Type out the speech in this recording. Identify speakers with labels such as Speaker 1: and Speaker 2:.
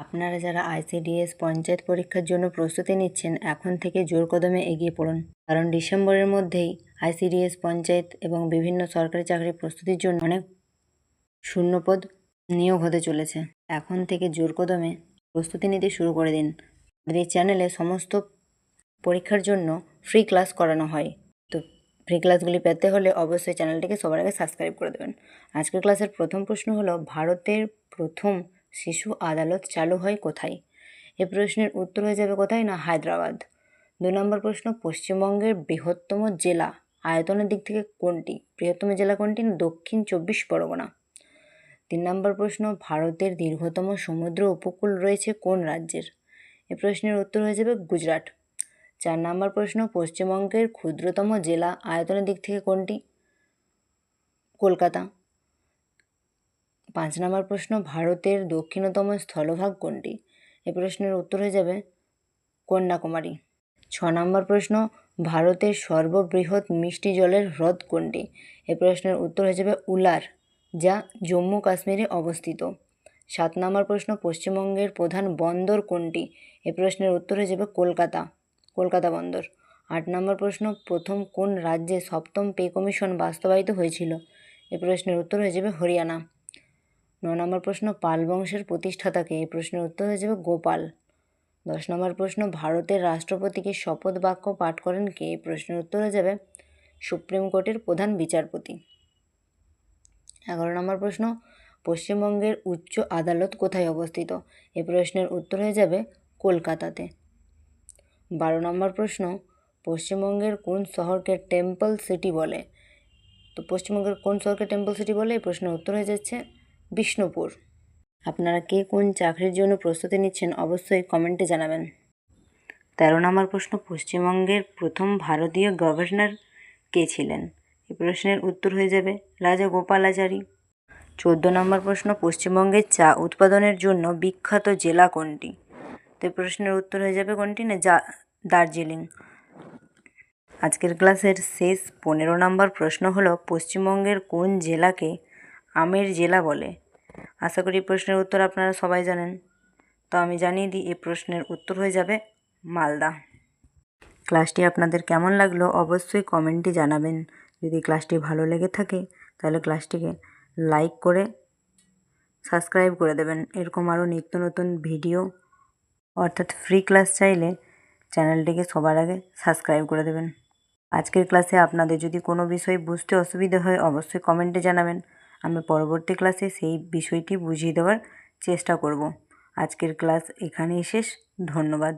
Speaker 1: আপনারা যারা আইসিডিএস পঞ্চায়েত পরীক্ষার জন্য প্রস্তুতি নিচ্ছেন, এখন থেকে জোর কদমে এগিয়ে পড়ুন। কারণ ডিসেম্বরের মধ্যেই আইসিডিএস পঞ্চায়েত এবং বিভিন্ন সরকারি চাকরির প্রস্তুতির জন্য অনেক শূন্যপদ নিয়োগ হতে চলেছে। এখন থেকে জোর কদমে প্রস্তুতি নিতে শুরু করে দিন। আমাদের চ্যানেলে সমস্ত পরীক্ষার জন্য ফ্রি ক্লাস করানো হয়। তো ফ্রি ক্লাসগুলি পেতে হলে অবশ্যই চ্যানেলটিকে সবার আগে সাবস্ক্রাইব করে দেবেন। আজকের ক্লাসের প্রথম প্রশ্ন হলো, ভারতের প্রথম শিশু আদালত চালু হয় কোথায়? এই প্রশ্নের উত্তর হয়ে যাবে কোথায় না, হায়দ্রাবাদ। 2 নম্বর প্রশ্ন, পশ্চিমবঙ্গের বৃহত্তম জেলা আয়তনের দিক থেকে কোনটি? বৃহত্তম জেলা কোনটি? দক্ষিণ 24 পরগনা। 3 নম্বর প্রশ্ন, ভারতের দীর্ঘতম সমুদ্র উপকূল রয়েছে কোন রাজ্যের? এই প্রশ্নের উত্তর হয়ে যাবে গুজরাট। 4 নম্বর প্রশ্ন, পশ্চিমবঙ্গের ক্ষুদ্রতম জেলা আয়তনের দিক থেকে কোনটি? কলকাতা। 5 নম্বর প্রশ্ন, ভারতের দক্ষিণতম স্থলভাগ কোনটি? এই প্রশ্নের উত্তর হয়ে যাবে কন্যাকুমারী। 6 নম্বর প্রশ্ন, ভারতের সর্ববৃহৎ মিষ্টি জলের হ্রদ কোনটি? এই প্রশ্নের উত্তর হয়ে যাবে উলার, যা জম্মু কাশ্মীরে অবস্থিত। 7 নম্বর প্রশ্ন, পশ্চিমবঙ্গের প্রধান বন্দর কোনটি? এই প্রশ্নের উত্তর হয়ে যাবে কলকাতা বন্দর। 8 নম্বর প্রশ্ন, প্রথম কোন রাজ্যে সপ্তম পে কমিশন বাস্তবায়িত হয়েছিল? এই প্রশ্নের উত্তর হয়ে যাবে হরিয়ানা। 9 নম্বর প্রশ্ন, পাল বংশের প্রতিষ্ঠাতাকে? এই প্রশ্নের উত্তর হয়ে যাবে গোপাল। 10 নম্বর প্রশ্ন, ভারতের রাষ্ট্রপতিকে শপথ বাক্য পাঠ করেন কে? এই প্রশ্নের উত্তর হয়ে যাবে সুপ্রিম কোর্টের প্রধান বিচারপতি। 11 নম্বর প্রশ্ন, পশ্চিমবঙ্গের উচ্চ আদালত কোথায় অবস্থিত? এই প্রশ্নের উত্তর হয়ে যাবে কলকাতাতে। 12 নম্বর প্রশ্ন, পশ্চিমবঙ্গের কোন শহরকে টেম্পল সিটি বলে? তো পশ্চিমবঙ্গের কোন শহরকে টেম্পল সিটি বলে? এই প্রশ্নের উত্তর হয়ে যাচ্ছে বিষ্ণুপুর। আপনারা কে কোন চাকরির জন্য প্রস্তুতি নিচ্ছেন অবশ্যই কমেন্টে জানাবেন। 13 নম্বর প্রশ্ন, পশ্চিমবঙ্গের প্রথম ভারতীয় গভর্নর কে ছিলেন? এই প্রশ্নের উত্তর হয়ে যাবে রাজা গোপালাচারী। 14 নম্বর প্রশ্ন, পশ্চিমবঙ্গের চা উৎপাদনের জন্য বিখ্যাত জেলা কোনটি? তো এই প্রশ্নের উত্তর হয়ে যাবে কোনটি না, দার্জিলিং। আজকের ক্লাসের শেষ 15 নম্বর প্রশ্ন হলো, পশ্চিমবঙ্গের কোন জেলাকে আমের জেলা বলে? আশা করি প্রশ্নের উত্তর আপনারা সবাই জানেন। তো আমি জানিয়ে দিই, এই প্রশ্নের উত্তর হয়ে যাবে মালদা। ক্লাসটি আপনাদের কেমন লাগলো অবশ্যই কমেন্টে জানাবেন। যদি ক্লাসটি ভালো লেগে থাকে তাহলে ক্লাসটিকে লাইক করে সাবস্ক্রাইব করে দেবেন। এরকম আরও নিত্য নতুন ভিডিও অর্থাৎ ফ্রি ক্লাস চাইলে চ্যানেলটিকে সবার আগে সাবস্ক্রাইব করে দেবেন। আজকের ক্লাসে আপনাদের যদি কোনো বিষয় বুঝতে অসুবিধা হয় অবশ্যই কমেন্টে জানাবেন। আমি পরবর্তী ক্লাসে সেই বিষয়টি বুঝিয়ে দেওয়ার চেষ্টা করব। আজকের ক্লাস এখানেই শেষ। ধন্যবাদ।